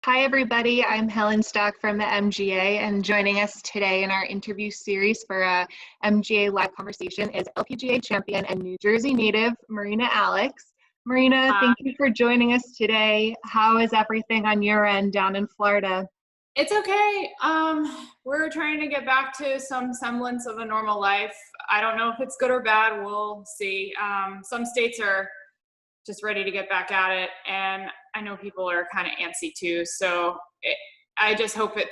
Hi, everybody. I'm Helen Stock from the MGA, and joining us today in our interview series for a MGA live conversation is LPGA champion and New Jersey native Marina Alex. Marina, thank you for joining us today. How is everything on your end down in Florida? It's okay. We're trying to get back to some semblance of a normal life. I don't know if it's good or bad. We'll see. Some states are just ready to get back at it, and I know people are kind of antsy too. So I just hope it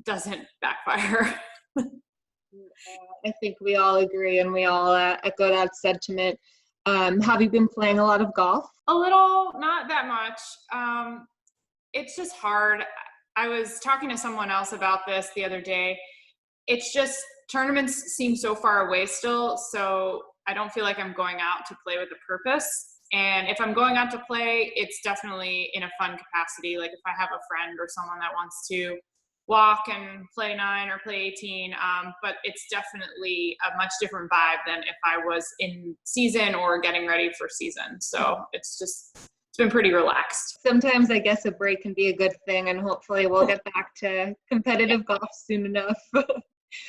doesn't backfire. I think we all agree and we all echo that sentiment. Have you been playing a lot of golf? A little, not that much. It's just hard. I was talking to someone else about this the other day. It's just tournaments seem so far away still, so I don't feel like I'm going out to play with a purpose. And if I'm going out to play, it's definitely in a fun capacity. Like if I have a friend or someone that wants to walk and play 9 or play 18, but it's definitely a much different vibe than if I was in season or getting ready for season. So it's been pretty relaxed. Sometimes I guess a break can be a good thing, and hopefully we'll get back to competitive golf soon enough.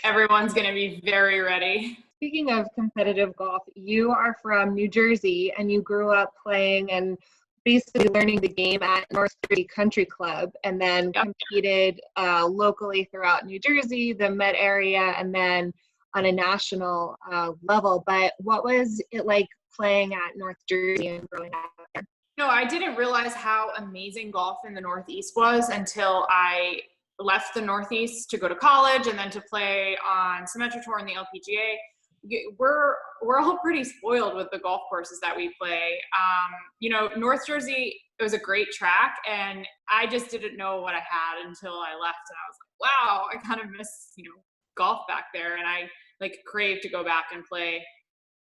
Everyone's going to be very ready. Speaking of competitive golf, you are from New Jersey and you grew up playing and basically learning the game at North Jersey Country Club, and then competed locally throughout New Jersey, the Met area, and then on a national level. But what was it like playing at North Jersey and growing up there? No, I didn't realize how amazing golf in the Northeast was until I left the Northeast to go to college and then to play on Symetra Tour and the LPGA. We're all pretty spoiled with the golf courses that we play. North Jersey, it was a great track, and I just didn't know what I had until I left, and I was like, wow, I kind of miss, golf back there, and I crave to go back and play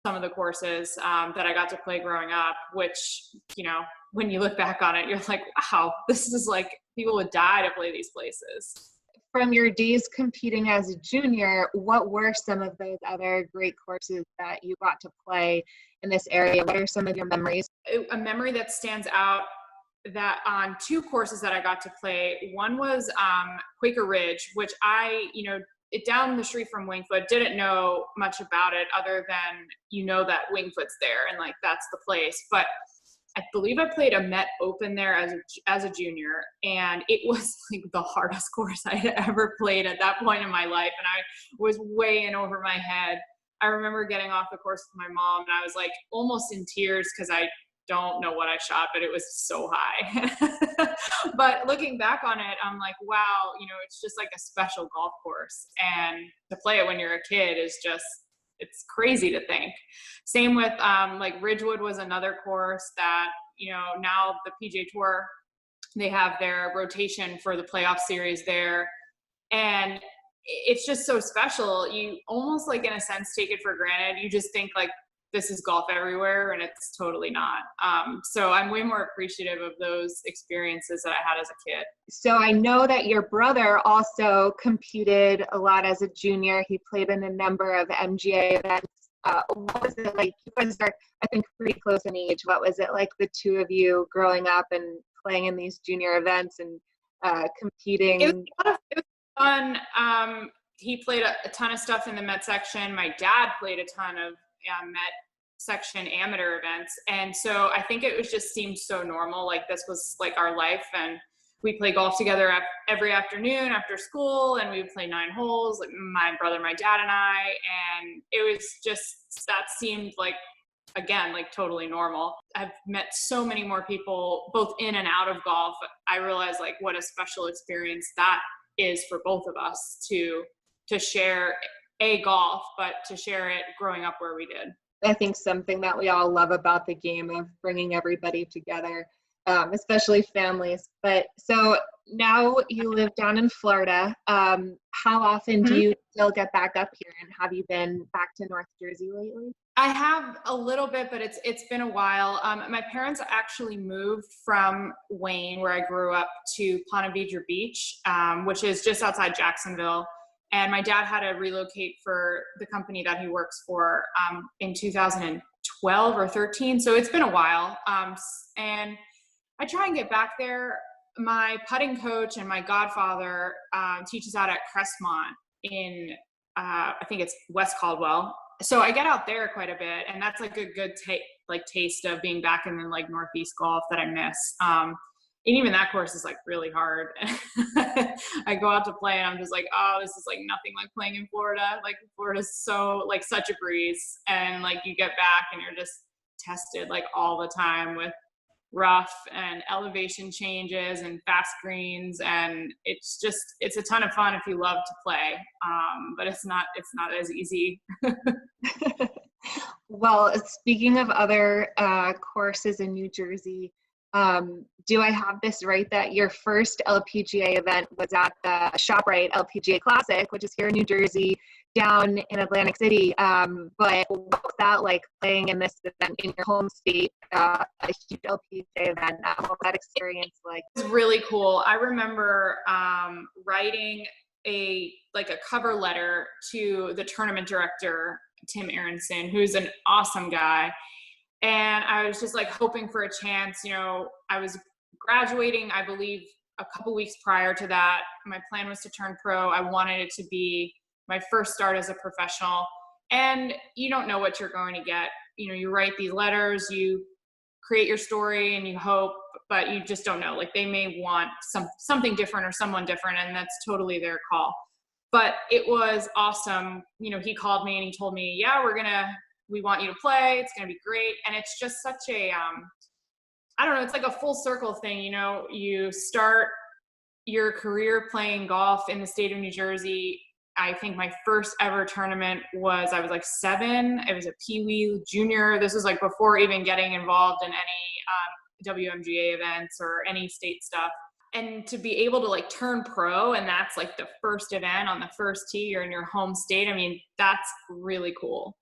some of the courses that I got to play growing up, which, when you look back on it, you're like, wow, this is like people would die to play these places. From your days competing as a junior, what were some of those other great courses that you got to play in this area? What are some of your memories? A memory that stands out that on 2 courses that I got to play, one was Quaker Ridge, which it down the street from Wingfoot, didn't know much about it other than, that Wingfoot's there and that's the place. But I believe I played a Met Open there as a junior, and it was the hardest course I had ever played at that point in my life, and I was way in over my head. I remember getting off the course with my mom, and I was almost in tears because I don't know what I shot, but it was so high. But looking back on it, I'm like, wow, it's just a special golf course, and to play it when you're a kid is just, it's crazy to think. Same with Ridgewood was another course that, now the PGA Tour, they have their rotation for the playoff series there. And it's just so special. You almost in a sense take it for granted. You just think this is golf everywhere, and it's totally not. So I'm way more appreciative of those experiences that I had as a kid. So I know that your brother also competed a lot as a junior. He played in a number of MGA events. What was it like? You guys are, I think, pretty close in age. What was it like, the two of you growing up and playing in these junior events and competing? It was fun. He played a ton of stuff in the Met section. My dad played a ton of Met section amateur events, and so I think it was just seemed so normal, this was our life, and we play golf together every afternoon after school, and we would play 9 holes, my brother, my dad, and I, and it was just, that seemed again totally normal. I've met so many more people both in and out of golf. I realized what a special experience that is for both of us to share golf, but to share it growing up where we did. I think something that we all love about the game of bringing everybody together, especially families. But so now you live down in Florida. How often do you still get back up here, and have you been back to North Jersey lately? I have a little bit, but it's been a while. My parents actually moved from Wayne, where I grew up, to Ponte Vedra Beach, which is just outside Jacksonville. And my dad had to relocate for the company that he works for in 2012 or 13. So it's been a while. And I try and get back there my putting coach and my godfather teaches out at Crestmont in, I think it's West Caldwell. So I get out there quite a bit, and that's like a good taste of being back in the like Northeast golf that I miss. And even that course is like really hard. I go out to play and I'm just like, oh, this is like nothing like playing in Florida. Like Florida's so like such a breeze, and like you get back and you're just tested like all the time with rough and elevation changes and fast greens, and it's a ton of fun if you love to play, but it's not as easy. Well, speaking of other courses in New Jersey, do I have this right that your first LPGA event was at the ShopRite LPGA Classic, which is here in New Jersey, down in Atlantic City? But what was that like, playing in this event in your home state, a huge LPGA event? What was that experience like? It was really cool. I remember writing a cover letter to the tournament director, Tim Aronson, who's an awesome guy. And I was just like hoping for a chance. You know, I was graduating, I believe, a couple weeks prior to that. My plan was to turn pro. I wanted it to be my first start as a professional. And you don't know what you're going to get. You know, you write these letters, you create your story, and you hope, but you just don't know. Like, they may want something different or someone different, and that's totally their call. But it was awesome. You know, he called me and he told me, yeah, we want you to play. It's going to be great. And it's just such a, I don't know, it's like a full circle thing. You know, you start your career playing golf in the state of New Jersey. I think my first ever tournament I was like 7. It was a Pee Wee junior. This was like before even getting involved in any WMGA events or any state stuff. And to be able to like turn pro, and that's like the first event on the first tee, you're in your home state. I mean, that's really cool.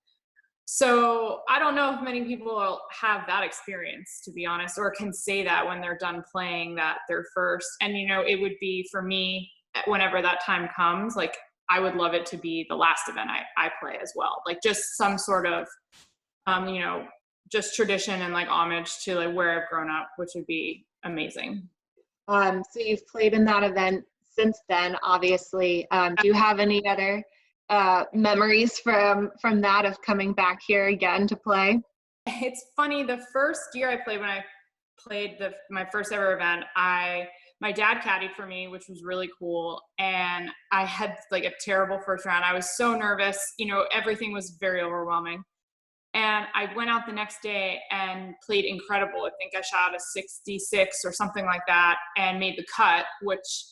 So I don't know if many people will have that experience, to be honest, or can say that when they're done playing that they're first. And, you know, it would be for me, whenever that time comes, like I would love it to be the last event I play as well. Like just some sort of, you know, just tradition and like homage to like where I've grown up, which would be amazing. So you've played in that event since then, obviously. Do you have any other memories from that, of coming back here again to play? It's funny, the first year I played, when I played my first ever event, my dad caddied for me, which was really cool, and I had like a terrible first round. I was so nervous, you know, everything was very overwhelming. And I went out the next day and played incredible. I think I shot a 66 or something like that and made the cut, which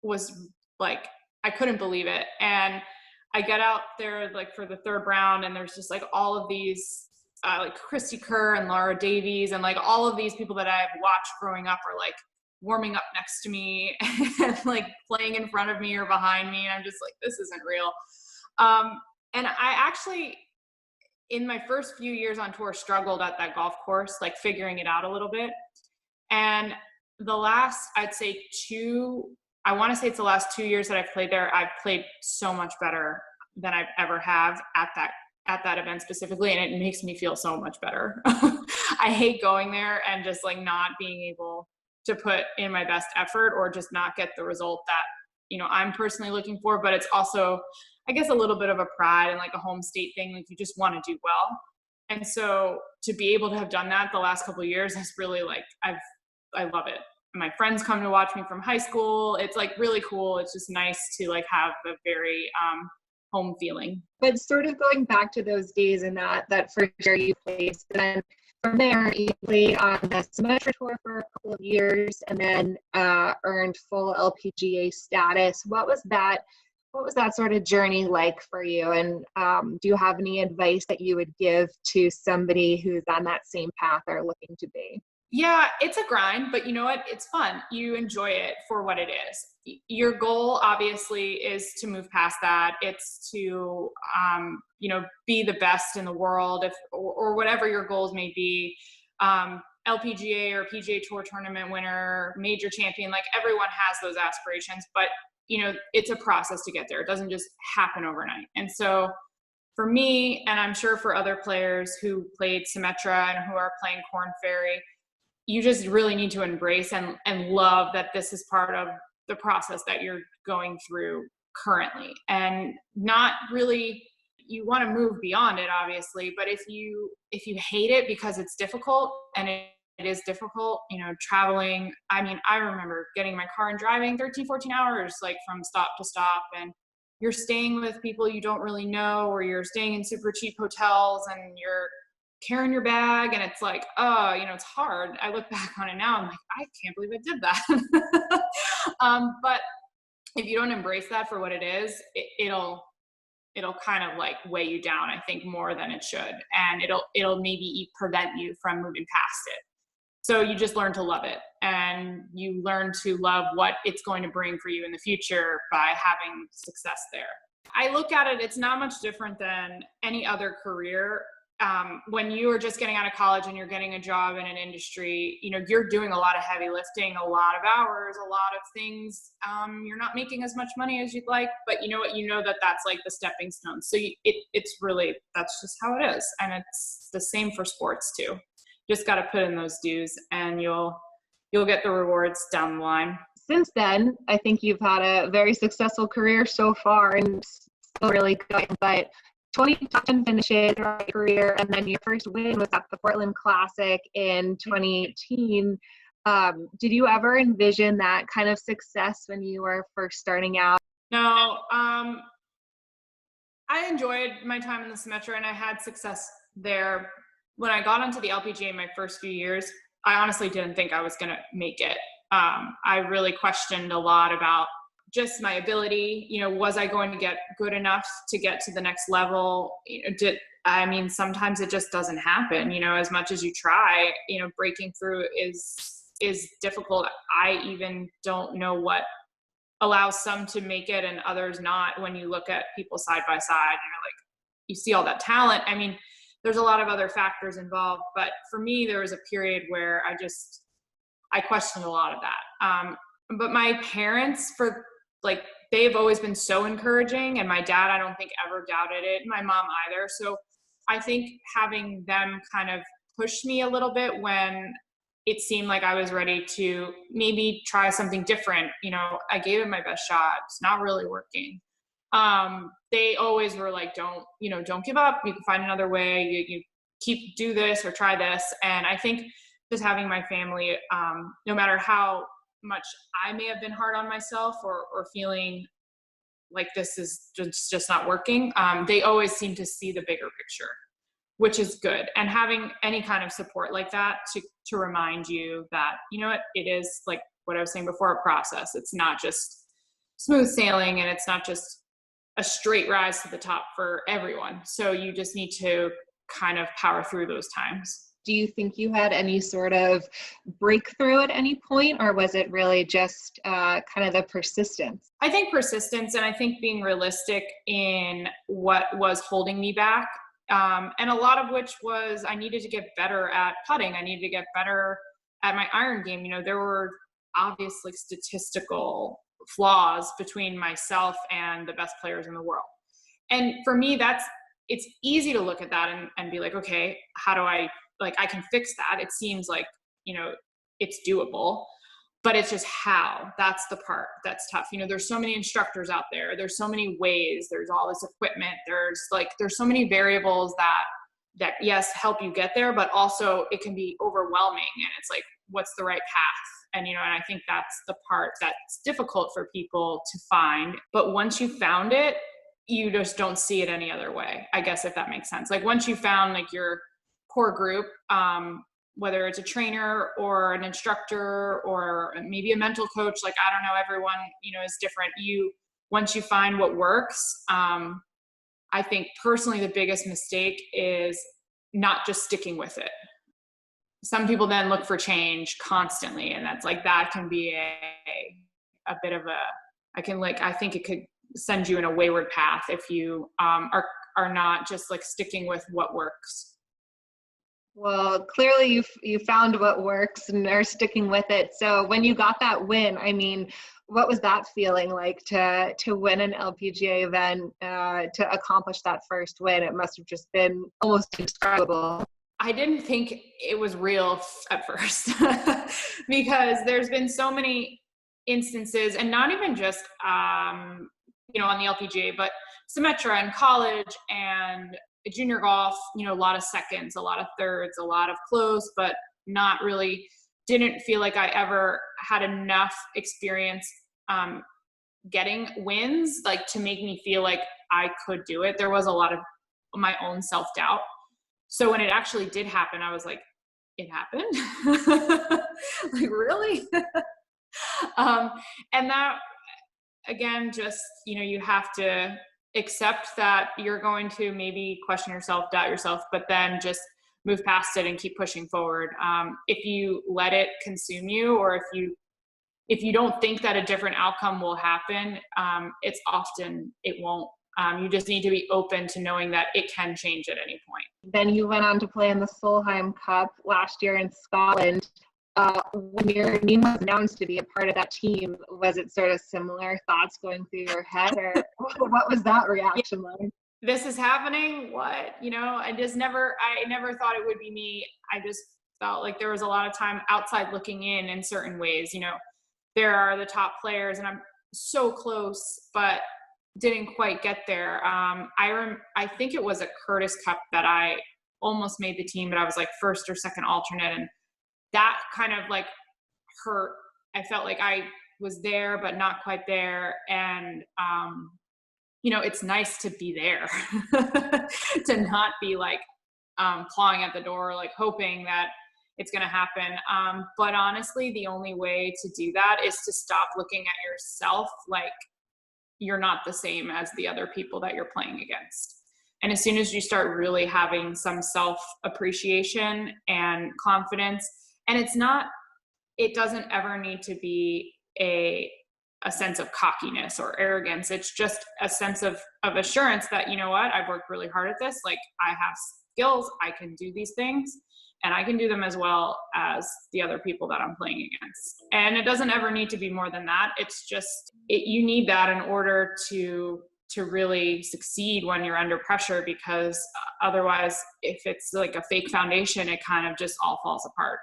was like, I couldn't believe it. And I get out there like for the third round, and there's just like all of these like Christy Kerr and Laura Davies and like all of these people that I've watched growing up are like warming up next to me and like playing in front of me or behind me. And I'm just like, this isn't real. And I actually, in my first few years on tour, struggled at that golf course, like figuring it out a little bit. And the last, I'd say I want to say it's the last 2 years that I've played there, I've played so much better than I've ever have at that event specifically. And it makes me feel so much better. I hate going there and just like not being able to put in my best effort or just not get the result that, you know, I'm personally looking for. But it's also, I guess, a little bit of a pride and like a home state thing. Like you just want to do well. And so to be able to have done that the last couple of years is really like, I love it. My friends come to watch me from high school. It's like really cool. It's just nice to like have a very home feeling. But sort of going back to those days and that first year you played, then from there you played on the Symetra Tour for a couple of years, and then earned full LPGA status. What was that sort of journey like for you? And do you have any advice that you would give to somebody who's on that same path or looking to be? Yeah, it's a grind, but you know what? It's fun. You enjoy it for what it is. Your goal obviously is to move past that. It's to, you know, be the best in the world, or whatever your goals may be. LPGA or PGA Tour tournament winner, major champion, like everyone has those aspirations, but you know, it's a process to get there. It doesn't just happen overnight. And so for me, and I'm sure for other players who played Symetra and who are playing Korn Ferry, you just really need to embrace and love that this is part of the process that you're going through currently, and not really, you want to move beyond it, obviously, but if you hate it because it's difficult, and it is difficult, traveling. I mean, I remember getting in my car and driving 13, 14 hours, like from stop to stop, and you're staying with people you don't really know, or you're staying in super cheap hotels, and you're carrying your bag, and it's like, oh, it's hard. I look back on it now, I'm like, I can't believe I did that. But if you don't embrace that for what it is, it'll kind of like weigh you down, I think, more than it should. And it'll maybe prevent you from moving past it. So you just learn to love it, and you learn to love what it's going to bring for you in the future by having success there. I look at it, it's not much different than any other career. When you are just getting out of college and you're getting a job in an industry, you're doing a lot of heavy lifting, a lot of hours, a lot of things. You're not making as much money as you'd like, but you know what? That's like the stepping stone. So it's really, that's just how it is. And it's the same for sports too. Just got to put in those dues, and you'll get the rewards down the line. Since then, I think you've had a very successful career so far, and still really going, but 20 top 10 finishes throughout your career, and then your first win was at the Portland Classic in 2018. Did you ever envision that kind of success when you were first starting out? No, I enjoyed my time in the Symetra, and I had success there. When I got onto the LPGA my first few years, I honestly didn't think I was going to make it. I really questioned a lot about just my ability. Was I going to get good enough to get to the next level? Sometimes it just doesn't happen, as much as you try, breaking through is difficult. I even don't know what allows some to make it and others not. When you look at people side by side, you're like, you see all that talent. I mean, there's a lot of other factors involved, but for me, there was a period where I questioned a lot of that. But my parents, they've always been so encouraging, and my dad, I don't think ever doubted it. My mom either. So I think having them kind of push me a little bit when it seemed like I was ready to maybe try something different. I gave it my best shot. It's not really working. They always were like, don't give up. You can find another way. You do this or try this. And I think just having my family, no matter how much I may have been hard on myself or feeling like this is just not working, they always seem to see the bigger picture, which is good. And having any kind of support like that to remind you that, it is like what I was saying before, a process. It's not just smooth sailing, and it's not just a straight rise to the top for everyone. So you just need to kind of power through those times. Do you think you had any sort of breakthrough at any point, or was it really just kind of the persistence? I think persistence, and I think being realistic in what was holding me back. And a lot of which was I needed to get better at putting. I needed to get better at my iron game. There were obviously statistical flaws between myself and the best players in the world. And for me, it's easy to look at that and be like, okay, how do I can fix that? It seems like, it's doable, but it's just how. That's the part that's tough. There's so many instructors out there. There's so many ways. There's all this equipment. There's so many variables that yes, help you get there, but also it can be overwhelming. And it's like, what's the right path? And, and I think that's the part that's difficult for people to find. But once you found it, you just don't see it any other way, I guess, if that makes sense. Like once you found your core group, whether it's a trainer or an instructor or maybe a mental coach, I don't know, everyone, is different. Once you find what works, I think personally the biggest mistake is not just sticking with it. Some people then look for change constantly, and that can be a bit of I think it could send you in a wayward path if you are not just sticking with what works. Well, clearly you found what works and are sticking with it. So when you got that win, what was that feeling like to win an LPGA event, to accomplish that first win? It must have just been almost indescribable. I didn't think it was real at first because there's been so many instances, and not even just, you know, on the LPGA, but Symetra and college and junior golf, you know, a lot of seconds, a lot of thirds, a lot of close, but not really, didn't feel like I ever had enough experience getting wins, like to make me feel like I could do it. There was a lot of my own self-doubt. So when it actually did happen, I was like, it happened? Like, really? And that, again, just, you know, you have to accept that you're going to maybe question yourself, doubt yourself, but then just move past it and keep pushing forward. If you let it consume you, or if you don't think that a different outcome will happen, it's often, it won't. You just need to be open to knowing that it can change at any point. Then you went on to play in the Solheim Cup last year in Scotland. When your name was announced to be a part of that team, was it sort of similar thoughts going through your head, or what was that reaction like? This is happening? What? You know, I never thought it would be me. I just felt like there was a lot of time outside looking in certain ways. You know, there are the top players and I'm so close, but didn't quite get there. I think it was a Curtis Cup that I almost made the team, but I was like first or second alternate, and that kind of like hurt. I felt like I was there, but not quite there. And, you know, it's nice to be there, to not be like clawing at the door, like hoping that it's going to happen. But honestly, the only way to do that is to stop looking at yourself like you're not the same as the other people that you're playing against. And as soon as you start really having some self-appreciation and confidence, and it doesn't ever need to be a sense of cockiness or arrogance. It's just a sense of assurance that, you know what, I've worked really hard at this. Like, I have skills, I can do these things, and I can do them as well as the other people that I'm playing against. And it doesn't ever need to be more than that. It's just, you need that in order to really succeed when you're under pressure, because otherwise, if it's like a fake foundation, it kind of just all falls apart.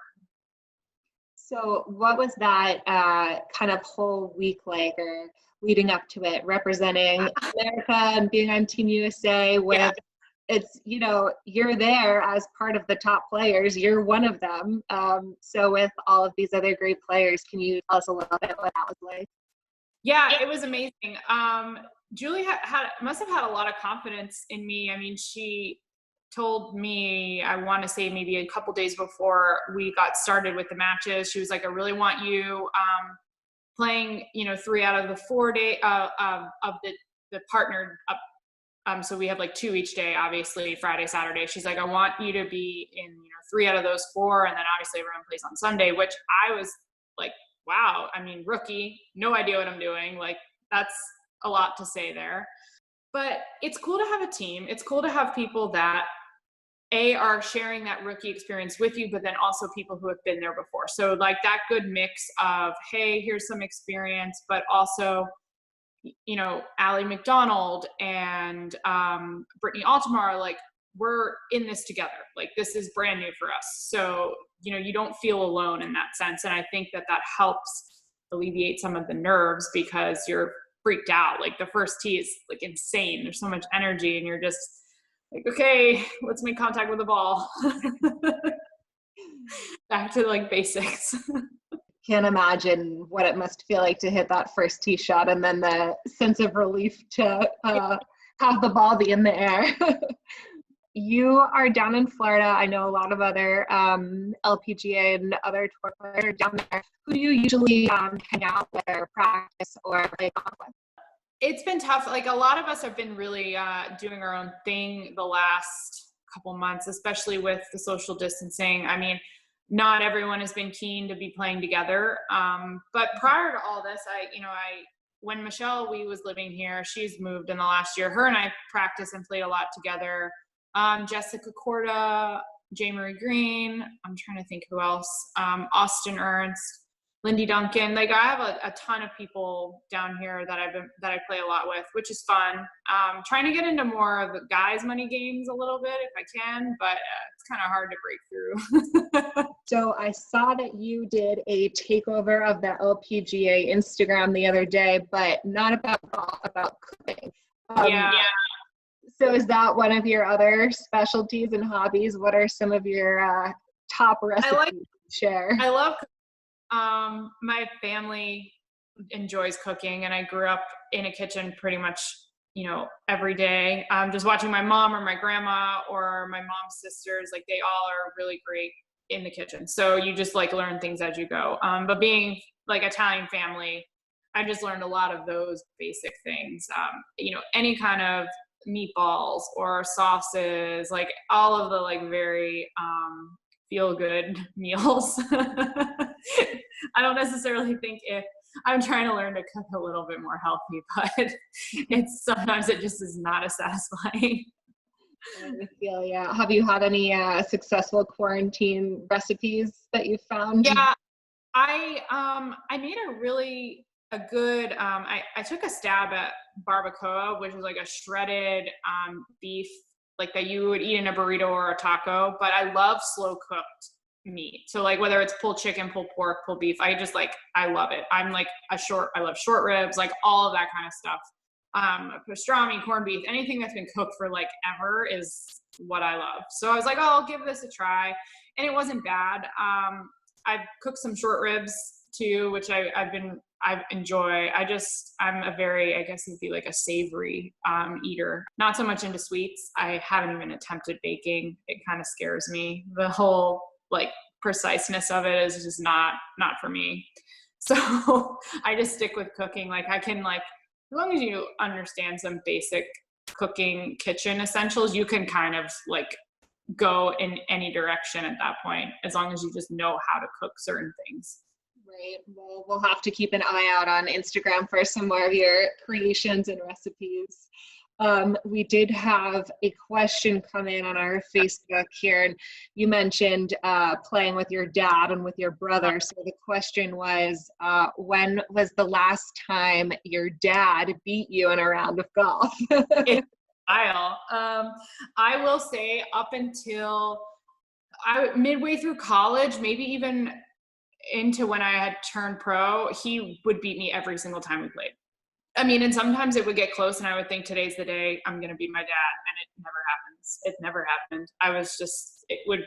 So what was that kind of whole week like, or leading up to it, representing America and being on Team USA with, it's, you know, you're there as part of the top players, you're one of them. So with all of these other great players, can you tell us a little bit what that was like? Yeah, it was amazing. Julie must have had a lot of confidence in me. I mean, she told me, I want to say maybe a couple days before we got started with the matches, she was like, I really want you playing, you know, 3 out of the 4 day of the partnered up. So we have like 2 each day, obviously Friday, Saturday. She's like, I want you to be in, you know, 3 out of those 4. And then obviously everyone plays on Sunday, which I was like, wow. I mean, rookie, no idea what I'm doing. Like, that's a lot to say there. But it's cool to have a team. It's cool to have people that are sharing that rookie experience with you, but then also people who have been there before. So like that good mix of, hey, here's some experience, but also, you know, Allie McDonald and Brittany Altamar, like, we're in this together. Like, this is brand new for us. So, you know, you don't feel alone in that sense. And I think that helps alleviate some of the nerves, because you're freaked out. Like, the first tee is like insane. There's so much energy and you're just like, okay, let's make contact with the ball. Back to like basics. Can't imagine what it must feel like to hit that first tee shot, and then the sense of relief to have the ball be in the air. You are down in Florida. I know a lot of other LPGA and other tour players are down there. Who do you usually hang out with or practice or play golf with? It's been tough. Like, a lot of us have been really doing our own thing the last couple months, especially with the social distancing. I mean, not everyone has been keen to be playing together. But prior to all this, when Michelle was living here, she's moved in the last year. Her and I practiced and played a lot together. Jessica Corda, J. Marie Green. I'm trying to think who else. Austin Ernst. Lindy Duncan. Like I have a ton of people down here that I play a lot with, which is fun. Trying to get into more of the guys' money games a little bit if I can, but it's kind of hard to break through. So I saw that you did a takeover of the LPGA Instagram the other day, but not about golf, about cooking. Yeah. So is that one of your other specialties and hobbies? What are some of your top recipes to share? I love my family enjoys cooking, and I grew up in a kitchen pretty much, every day. Just watching my mom or my grandma or my mom's sisters, like they all are really great in the kitchen. So you just like learn things as you go. But being like Italian family, I just learned a lot of those basic things. Any kind of meatballs or sauces, like all of the like very feel good meals. I don't necessarily think I'm trying to learn to cook a little bit more healthy, but sometimes it just is not as satisfying. I feel, yeah. Have you had any successful quarantine recipes that you found? Yeah, I made a good, I took a stab at barbacoa, which is like a shredded beef, like that you would eat in a burrito or a taco, but I love slow cooked meat. So like whether it's pulled chicken, pulled pork, pulled beef, I love it. I love short ribs, like all of that kind of stuff. Pastrami, corned beef, anything that's been cooked for like ever is what I love. So I was like, oh, I'll give this a try. And it wasn't bad. I've cooked some short ribs too, which I enjoy. I'm a very, I guess it'd be like a savory eater. Not so much into sweets. I haven't even attempted baking. It kind of scares me. The whole like preciseness of it is just not for me. So I just stick with cooking. Like I can like, as long as you understand some basic cooking kitchen essentials, you can kind of like go in any direction at that point, as long as you just know how to cook certain things. Right. Well, we'll have to keep an eye out on Instagram for some more of your creations and recipes. We did have a question come in on our Facebook here, and you mentioned playing with your dad and with your brother. So the question was, when was the last time your dad beat you in a round of golf? I will say up until midway through college, maybe even into when I had turned pro, he would beat me every single time we played. I mean, and sometimes it would get close and I would think today's the day I'm going to beat my dad, and it never happens. It never happened. It would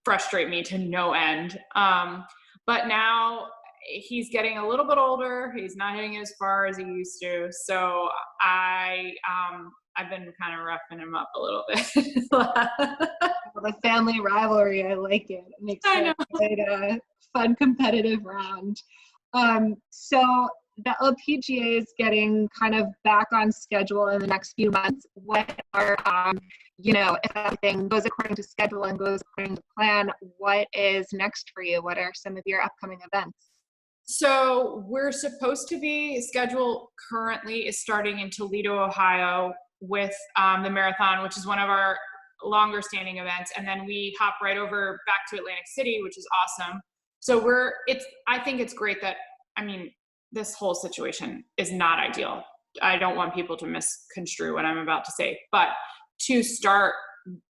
frustrate me to no end. But now he's getting a little bit older. He's not hitting as far as he used to. So I've been kind of roughing him up a little bit. The family rivalry, I like it. It makes it quite a fun competitive round. So the LPGA is getting kind of back on schedule in the next few months. What are, if everything goes according to schedule and goes according to plan, what is next for you? What are some of your upcoming events? So we're supposed to be scheduled currently is starting in Toledo, Ohio with the marathon, which is one of our longer standing events. And then we hop right over back to Atlantic City, which is awesome. So I think it's great that, this whole situation is not ideal. I don't want people to misconstrue what I'm about to say, but to start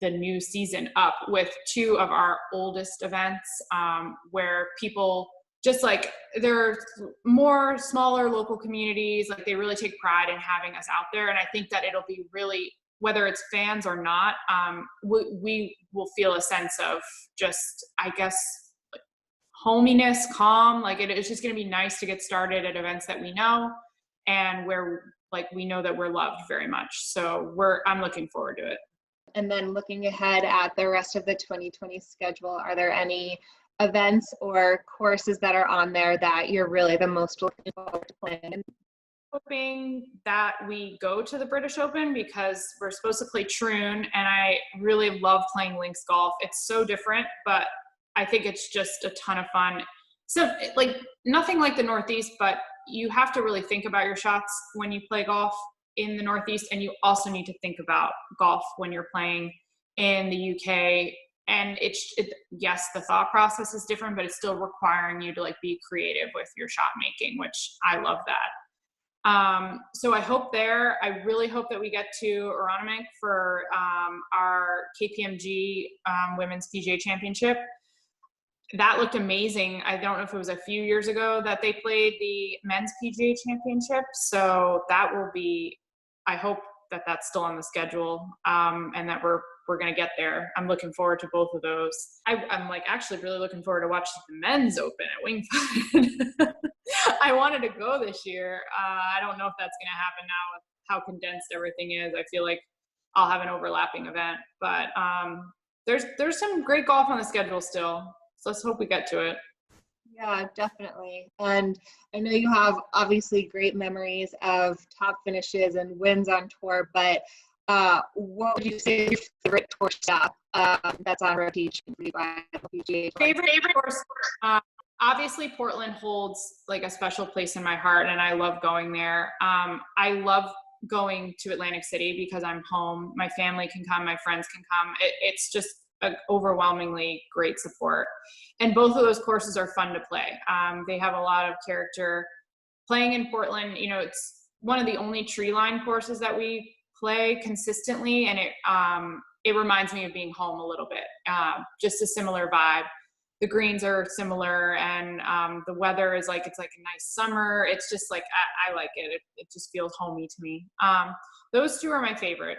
the new season up with two of our oldest events, where people just like, they're more smaller local communities, like they really take pride in having us out there. And I think that it'll be really, whether it's fans or not, we will feel a sense of just, I guess, hominess, calm. Like it's just going to be nice to get started at events that we know and where like we know that we're loved very much. So I'm looking forward to it. And then looking ahead at the rest of the 2020 schedule, are there any events or courses that are on there that you're really the most looking forward to playing? Hoping that we go to the British Open, because we're supposed to play Troon, and I really love playing links golf. It's so different, but I think it's just a ton of fun. So like nothing like the Northeast, but you have to really think about your shots when you play golf in the Northeast. And you also need to think about golf when you're playing in the UK and yes, the thought process is different, but it's still requiring you to like be creative with your shot making, which I love that. So I really hope that we get to Aronimink for our KPMG Women's PGA Championship. That looked amazing. I don't know if it was a few years ago that they played the Men's PGA Championship. So that will be, I hope that that's still on the schedule, and that we're going to get there. I'm looking forward to both of those. I'm like actually really looking forward to watching the Men's Open at Winged Foot. I wanted to go this year. I don't know if that's going to happen now with how condensed everything is. I feel like I'll have an overlapping event, but there's some great golf on the schedule still. So let's hope we get to it. Yeah, definitely. And I know you have obviously great memories of top finishes and wins on tour, but what would you say is your favorite tour stop that's on rotation for you by LPGA Tour? Favorite course? Obviously, Portland holds like a special place in my heart, and I love going there. I love going to Atlantic City because I'm home. My family can come, my friends can come. It's just an overwhelmingly great support. And both of those courses are fun to play. They have a lot of character. Playing in Portland, you know, it's one of the only tree line courses that we play consistently, and it reminds me of being home a little bit. Just a similar vibe. The greens are similar, and the weather is like, it's like a nice summer. It's just like, I like it. It just feels homey to me. Those two are my favorite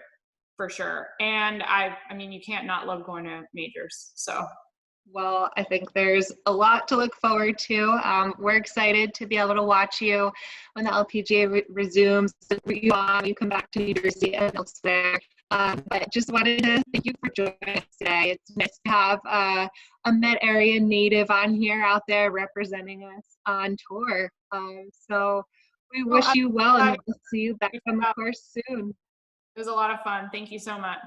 for sure. And I mean, you can't not love going to majors. So. Well, I think there's a lot to look forward to. We're excited to be able to watch you when the LPGA resumes. You come back to New Jersey and elsewhere. But just wanted to thank you for joining us today. It's nice to have a Met area native on here out there representing us on tour. So we wish you well, and we'll see you back on the course soon. It was a lot of fun. Thank you so much.